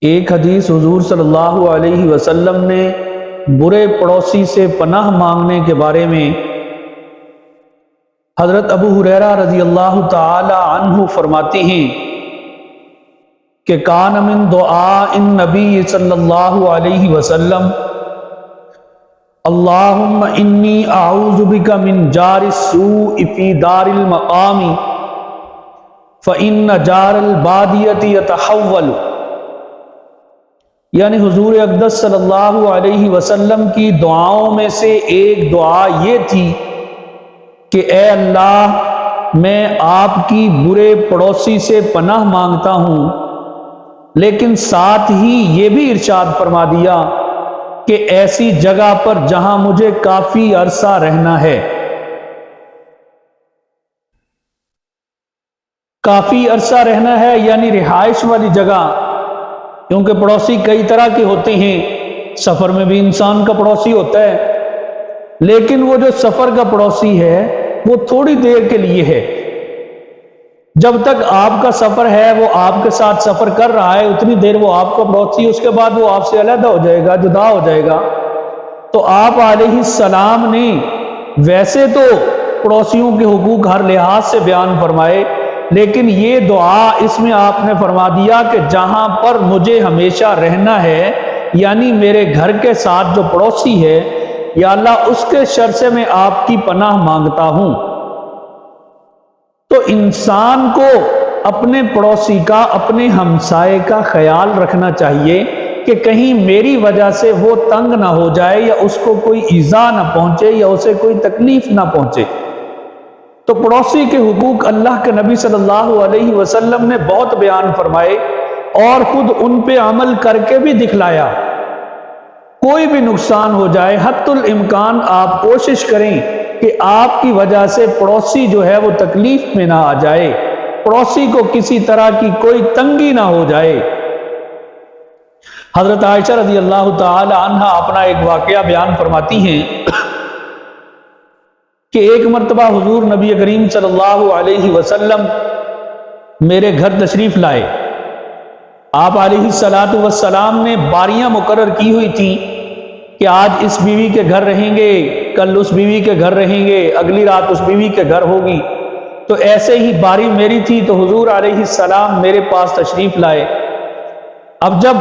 ایک حدیث حضور صلی اللہ علیہ وسلم نے برے پڑوسی سے پناہ مانگنے کے بارے میں حضرت ابو ہریرہ رضی اللہ تعالی عنہ فرماتے ہیں کہ کان من دعاء النبی صلی اللہ علیہ وسلم اللہم انی اعوذ بک من جار السوء فی دار المقام فإن جار البادیۃ یتحول، یعنی حضور اقدس صلی اللہ علیہ وسلم کی دعاؤں میں سے ایک دعا یہ تھی کہ اے اللہ، میں آپ کی برے پڑوسی سے پناہ مانگتا ہوں، لیکن ساتھ ہی یہ بھی ارشاد فرما دیا کہ ایسی جگہ پر جہاں مجھے کافی عرصہ رہنا ہے۔ کافی عرصہ رہنا ہے یعنی رہائش والی جگہ، کیونکہ پڑوسی کئی طرح کے ہوتے ہیں۔ سفر میں بھی انسان کا پڑوسی ہوتا ہے، لیکن وہ جو سفر کا پڑوسی ہے وہ تھوڑی دیر کے لیے ہے۔ جب تک آپ کا سفر ہے، وہ آپ کے ساتھ سفر کر رہا ہے، اتنی دیر وہ آپ کا پڑوسی، اس کے بعد وہ آپ سے علیحدہ ہو جائے گا، جدا ہو جائے گا۔ تو آپ علیہ السلام نے ویسے تو پڑوسیوں کے حقوق ہر لحاظ سے بیان فرمائے، لیکن یہ دعا اس میں آپ نے فرما دیا کہ جہاں پر مجھے ہمیشہ رہنا ہے، یعنی میرے گھر کے ساتھ جو پڑوسی ہے، یا اللہ اس کے شر سے میں آپ کی پناہ مانگتا ہوں۔ تو انسان کو اپنے پڑوسی کا، اپنے ہمسائے کا خیال رکھنا چاہیے کہ کہیں میری وجہ سے وہ تنگ نہ ہو جائے، یا اس کو کوئی ایذا نہ پہنچے، یا اسے کوئی تکلیف نہ پہنچے۔ تو پڑوسی کے حقوق اللہ کے نبی صلی اللہ علیہ وسلم نے بہت بیان فرمائے، اور خود ان پہ عمل کر کے بھی دکھلایا۔ کوئی بھی نقصان ہو جائے، حتی الامکان آپ کوشش کریں کہ آپ کی وجہ سے پڑوسی جو ہے وہ تکلیف میں نہ آ جائے، پڑوسی کو کسی طرح کی کوئی تنگی نہ ہو جائے۔ حضرت عائشہ رضی اللہ تعالی عنہ اپنا ایک واقعہ بیان فرماتی ہیں کہ ایک مرتبہ حضور نبی کریم صلی اللہ علیہ وسلم میرے گھر تشریف لائے۔ آپ علیہ السلام نے باریاں مقرر کی ہوئی تھیں کہ آج اس بیوی کے گھر رہیں گے، کل اس بیوی کے گھر رہیں گے، اگلی رات اس بیوی کے گھر ہوگی۔ تو ایسے ہی باری میری تھی، تو حضور علیہ السلام میرے پاس تشریف لائے۔ اب جب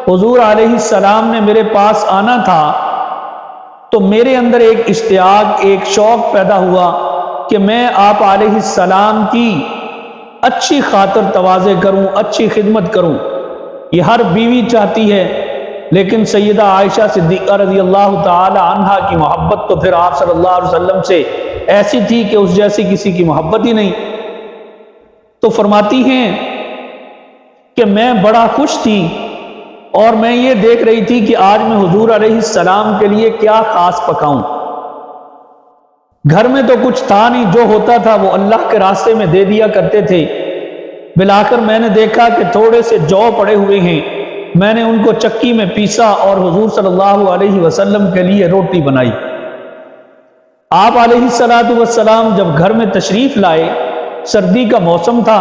حضور علیہ السلام نے میرے پاس آنا تھا تو میرے اندر ایک اشتیاق، ایک شوق پیدا ہوا کہ میں آپ علیہ السلام کی اچھی خاطر تواضع کروں، اچھی خدمت کروں۔ یہ ہر بیوی چاہتی ہے، لیکن سیدہ عائشہ صدیقہ رضی اللہ تعالی عنہا کی محبت تو پھر آپ صلی اللہ علیہ وسلم سے ایسی تھی کہ اس جیسی کسی کی محبت ہی نہیں۔ تو فرماتی ہیں کہ میں بڑا خوش تھی، اور میں یہ دیکھ رہی تھی کہ آج میں حضور علیہ السلام کے لیے کیا خاص پکاؤں۔ گھر میں تو کچھ تھا نہیں، جو ہوتا تھا وہ اللہ کے راستے میں دے دیا کرتے تھے۔ بلاخر میں نے دیکھا کہ تھوڑے سے جو پڑے ہوئے ہیں، میں نے ان کو چکی میں پیسا اور حضور صلی اللہ علیہ وسلم کے لیے روٹی بنائی۔ آپ علیہ السلام جب گھر میں تشریف لائے، سردی کا موسم تھا،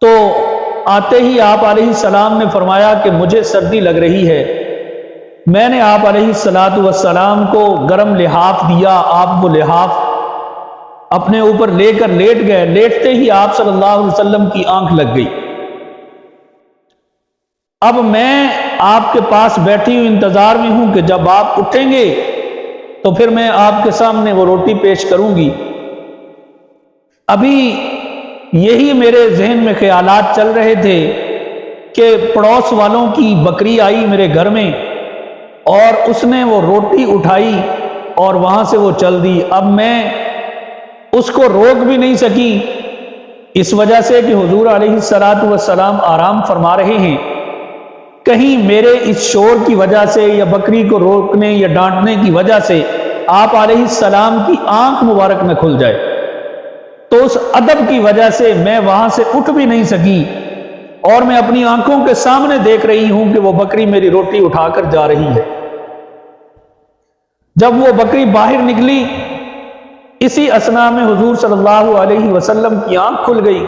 تو آتے ہی آپ علیہ السلام نے فرمایا کہ مجھے سردی لگ رہی ہے۔ میں نے آپ علیہ السلام کو گرم لحاف دیا، آپ وہ لحاف اپنے اوپر لے کر لیٹ گئے۔ لیٹتے ہی آپ صلی اللہ علیہ وسلم کی آنکھ لگ گئی۔ اب میں آپ کے پاس بیٹھی ہوں، انتظار میں ہوں کہ جب آپ اٹھیں گے تو پھر میں آپ کے سامنے وہ روٹی پیش کروں گی۔ ابھی یہی میرے ذہن میں خیالات چل رہے تھے کہ پڑوس والوں کی بکری آئی میرے گھر میں، اور اس نے وہ روٹی اٹھائی اور وہاں سے وہ چل دی۔ اب میں اس کو روک بھی نہیں سکی، اس وجہ سے کہ حضور علیہ السلام آرام فرما رہے ہیں، کہیں میرے اس شور کی وجہ سے یا بکری کو روکنے یا ڈانٹنے کی وجہ سے آپ علیہ السلام کی آنکھ مبارک نہ کھل جائے۔ تو اس ادب کی وجہ سے میں وہاں سے اٹھ بھی نہیں سکی، اور میں اپنی آنکھوں کے سامنے دیکھ رہی ہوں کہ وہ بکری میری روٹی اٹھا کر جا رہی ہے۔ جب وہ بکری باہر نکلی، اسی اثناء میں حضور صلی اللہ علیہ وسلم کی آنکھ کھل گئی۔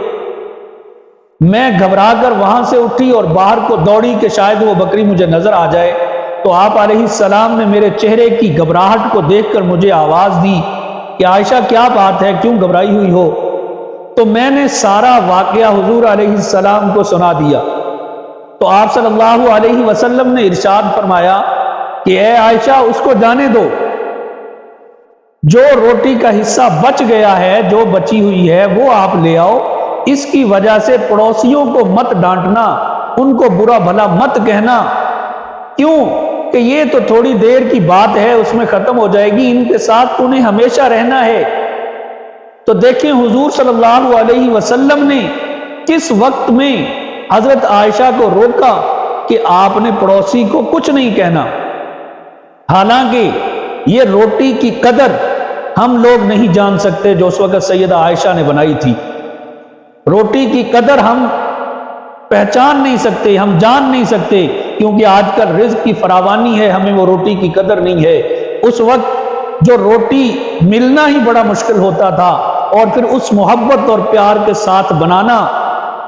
میں گھبرا کر وہاں سے اٹھی اور باہر کو دوڑی کہ شاید وہ بکری مجھے نظر آ جائے، تو آپ علیہ السلام نے میرے چہرے کی گھبراہٹ کو دیکھ کر مجھے آواز دی کہ عائشہ کیا بات ہے، کیوں گھبرائی ہوئی ہو؟ تو میں نے سارا واقعہ حضور علیہ السلام کو سنا دیا۔ تو آپ صلی اللہ علیہ وسلم نے ارشاد فرمایا کہ اے عائشہ اس کو جانے دو، جو روٹی کا حصہ بچ گیا ہے، جو بچی ہوئی ہے وہ آپ لے آؤ، اس کی وجہ سے پڑوسیوں کو مت ڈانٹنا، ان کو برا بھلا مت کہنا، کیوں کہ یہ تو تھوڑی دیر کی بات ہے، اس میں ختم ہو جائے گی، ان کے ساتھ انہیں ہمیشہ رہنا ہے۔ تو دیکھیں حضور صلی اللہ علیہ وسلم نے کس وقت میں حضرت عائشہ کو روکا کہ آپ نے پڑوسی کو کچھ نہیں کہنا۔ حالانکہ یہ روٹی کی قدر ہم لوگ نہیں جان سکتے جو اس وقت سیدہ عائشہ نے بنائی تھی۔ روٹی کی قدر ہم پہچان نہیں سکتے، ہم جان نہیں سکتے، کیونکہ آج کل رزق کی فراوانی ہے، ہمیں وہ روٹی کی قدر نہیں ہے۔ اس وقت جو روٹی ملنا ہی بڑا مشکل ہوتا تھا، اور پھر اس محبت اور پیار کے ساتھ بنانا،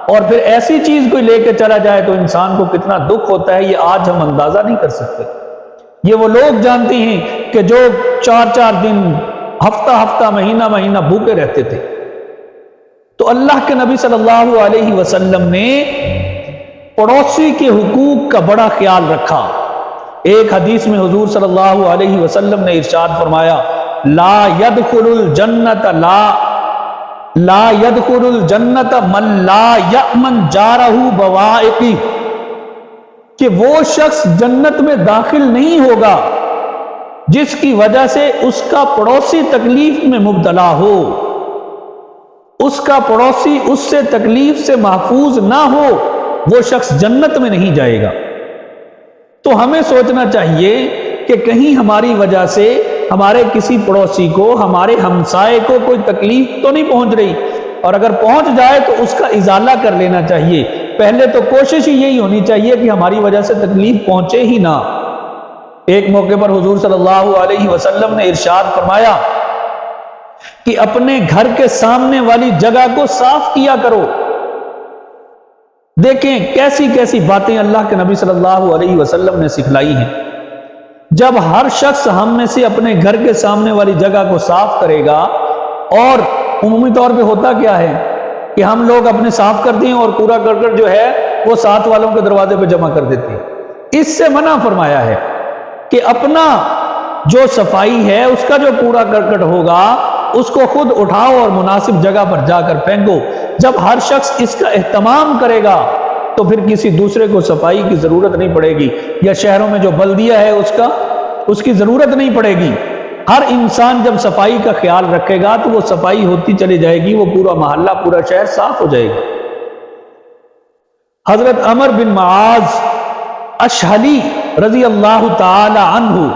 اور پھر ایسی چیز کوئی لے کے چلا جائے تو انسان کو کتنا دکھ ہوتا ہے، یہ آج ہم اندازہ نہیں کر سکتے۔ یہ وہ لوگ جانتے ہیں کہ جو 4 دن، ہفتہ مہینہ مہینہ بھوکے رہتے تھے۔ تو اللہ کے نبی صلی اللہ علیہ وسلم نے پڑوسی کے حقوق کا بڑا خیال رکھا۔ ایک حدیث میں حضور صلی اللہ علیہ وسلم نے ارشاد فرمایا لا يدخل الجنت لا يدخل الجنت من لا يأمن جارہ بوائقی، کہ وہ شخص جنت میں داخل نہیں ہوگا جس کی وجہ سے اس کا پڑوسی تکلیف میں مبتلا ہو، اس کا پڑوسی اس سے تکلیف سے محفوظ نہ ہو، وہ شخص جنت میں نہیں جائے گا۔ تو ہمیں سوچنا چاہیے کہ کہیں ہماری وجہ سے ہمارے کسی پڑوسی کو، ہمارے ہمسائے کو کوئی تکلیف تو نہیں پہنچ رہی، اور اگر پہنچ جائے تو اس کا ازالہ کر لینا چاہیے۔ پہلے تو کوشش ہی یہی ہونی چاہیے کہ ہماری وجہ سے تکلیف پہنچے ہی نہ۔ ایک موقع پر حضور صلی اللہ علیہ وسلم نے ارشاد فرمایا کہ اپنے گھر کے سامنے والی جگہ کو صاف کیا کرو۔ دیکھیں کیسی کیسی باتیں اللہ کے نبی صلی اللہ علیہ وسلم نے سکھلائی ہیں۔ جب ہر شخص ہم میں سے اپنے گھر کے سامنے والی جگہ کو صاف کرے گا، اور عمومی طور پہ ہوتا کیا ہے کہ ہم لوگ اپنے صاف کرتے ہیں اور کوڑا کرکٹ جو ہے وہ ساتھ والوں کے دروازے پہ جمع کر دیتے ہیں۔ اس سے منع فرمایا ہے کہ اپنا جو صفائی ہے، اس کا جو کوڑا کرکٹ ہوگا اس کو خود اٹھاؤ اور مناسب جگہ پر جا کر پھینکو۔ جب ہر شخص اس کا اہتمام کرے گا تو پھر کسی دوسرے کو صفائی کی ضرورت نہیں پڑے گی، یا شہروں میں جو بلدیہ ہے اس کی ضرورت نہیں پڑے گی۔ ہر انسان جب صفائی کا خیال رکھے گا تو وہ صفائی ہوتی چلی جائے گی، وہ پورا محلہ، پورا شہر صاف ہو جائے گا۔ حضرت عمر بن معاذ اشہلی رضی اللہ تعالی عنہ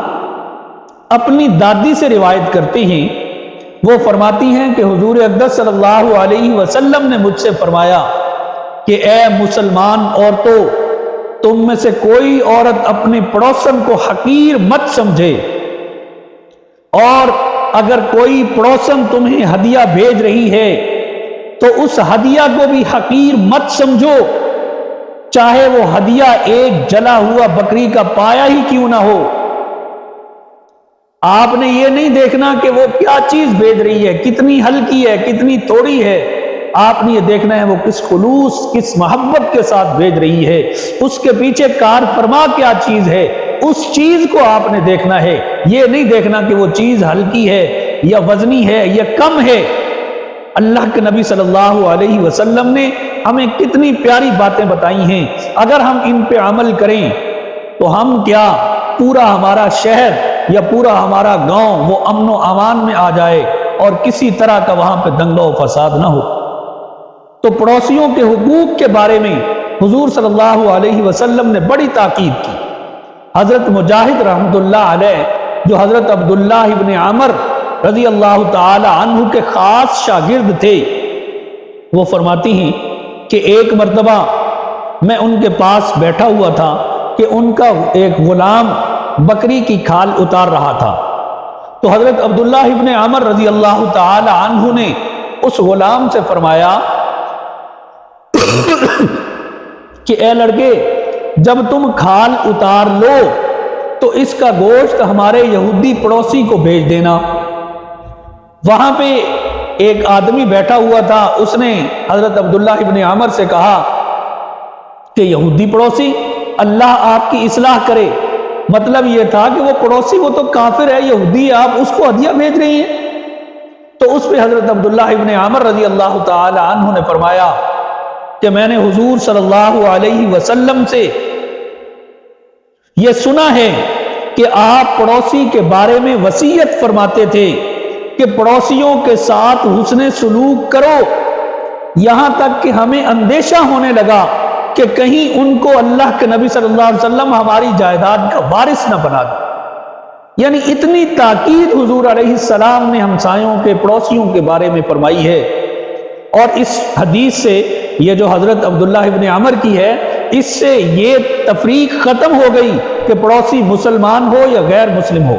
اپنی دادی سے روایت کرتے ہیں، وہ فرماتی ہیں کہ حضور اقدس صلی اللہ علیہ وسلم نے مجھ سے فرمایا کہ اے مسلمان عورتوں، تم میں سے کوئی عورت اپنے پڑوسن کو حقیر مت سمجھے، اور اگر کوئی پڑوسن تمہیں ہدیہ بھیج رہی ہے تو اس ہدیہ کو بھی حقیر مت سمجھو، چاہے وہ ہدیہ ایک جلا ہوا بکری کا پایا ہی کیوں نہ ہو۔ آپ نے یہ نہیں دیکھنا کہ وہ کیا چیز بھیج رہی ہے، کتنی ہلکی ہے، کتنی تھوڑی ہے، آپ نے یہ دیکھنا ہے وہ کس خلوص، کس محبت کے ساتھ بھیج رہی ہے، اس کے پیچھے کار فرما کیا چیز ہے، اس چیز کو آپ نے دیکھنا ہے۔ یہ نہیں دیکھنا کہ وہ چیز ہلکی ہے یا وزنی ہے یا کم ہے۔ اللہ کے نبی صلی اللہ علیہ وسلم نے ہمیں کتنی پیاری باتیں بتائی ہیں، اگر ہم ان پہ عمل کریں تو ہم کیا، پورا ہمارا شہر یا پورا ہمارا گاؤں وہ امن و امان میں آ جائے، اور کسی طرح کا وہاں پہ دنگا و فساد نہ ہو۔ تو پڑوسیوں کے حقوق کے بارے میں حضور صلی اللہ علیہ وسلم نے بڑی تاکید کی۔ حضرت مجاہد رحمۃ اللہ علیہ، جو حضرت عبداللہ ابن عمر رضی اللہ تعالی عنہ کے خاص شاگرد تھے، وہ فرماتی ہیں کہ ایک مرتبہ میں ان کے پاس بیٹھا ہوا تھا کہ ان کا ایک غلام بکری کی کھال اتار رہا تھا، تو حضرت عبداللہ ابن عمر رضی اللہ تعالی عنہ نے اس غلام سے فرمایا کہ اے لڑکے جب تم کھال اتار لو تو اس کا گوشت ہمارے یہودی پڑوسی کو بھیج دینا۔ وہاں پہ ایک آدمی بیٹھا ہوا تھا، اس نے حضرت عبداللہ ابن عمر سے کہا کہ یہودی پڑوسی، اللہ آپ کی اصلاح کرے۔ مطلب یہ تھا کہ وہ پڑوسی وہ تو کافر ہے، یہودی ہے، آپ اس کو ہدیہ بھیج رہی ہیں۔ تو اس پہ حضرت عبداللہ ابن عمر رضی اللہ تعالی عنہ نے فرمایا کہ میں نے حضور صلی اللہ علیہ وسلم سے یہ سنا ہے کہ آپ پڑوسی کے بارے میں وصیت فرماتے تھے کہ پڑوسیوں کے ساتھ حسن سلوک کرو، یہاں تک کہ ہمیں اندیشہ ہونے لگا کہ کہیں ان کو اللہ کے نبی صلی اللہ علیہ وسلم ہماری جائیداد کا وارث نہ بنا دے۔ یعنی اتنی تاکید حضور علیہ السلام نے ہمسایوں کے پڑوسیوں کے بارے میں فرمائی ہے۔ اور اس حدیث سے یہ جو حضرت عبداللہ ابن عمر کی ہے، اس سے یہ تفریق ختم ہو گئی کہ پڑوسی مسلمان ہو یا غیر مسلم ہو،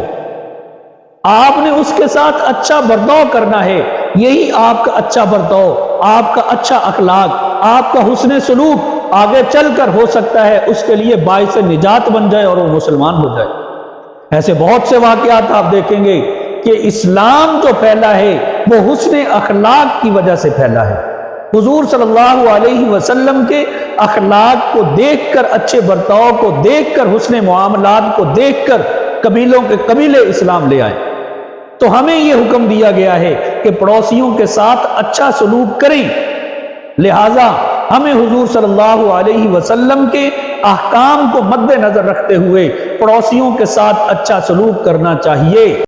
آپ نے اس کے ساتھ اچھا برتاؤ کرنا ہے۔ یہی آپ کا اچھا برتاؤ، آپ کا اچھا اخلاق، آپ کا حسن سلوک آگے چل کر ہو سکتا ہے اس کے لیے باعث نجات بن جائے اور وہ مسلمان ہو جائے۔ ایسے بہت سے واقعات آپ دیکھیں گے کہ اسلام جو پھیلا ہے وہ حسن اخلاق کی وجہ سے پھیلا ہے۔ حضور صلی اللہ علیہ وسلم کے اخلاق کو دیکھ کر، اچھے برتاؤ کو دیکھ کر، حسن معاملات کو دیکھ کر قبیلوں کے قبیلے اسلام لے آئے۔ تو ہمیں یہ حکم دیا گیا ہے کہ پڑوسیوں کے ساتھ اچھا سلوک کریں، لہٰذا ہمیں حضور صلی اللہ علیہ وسلم کے احکام کو مد نظر رکھتے ہوئے پڑوسیوں کے ساتھ اچھا سلوک کرنا چاہیے۔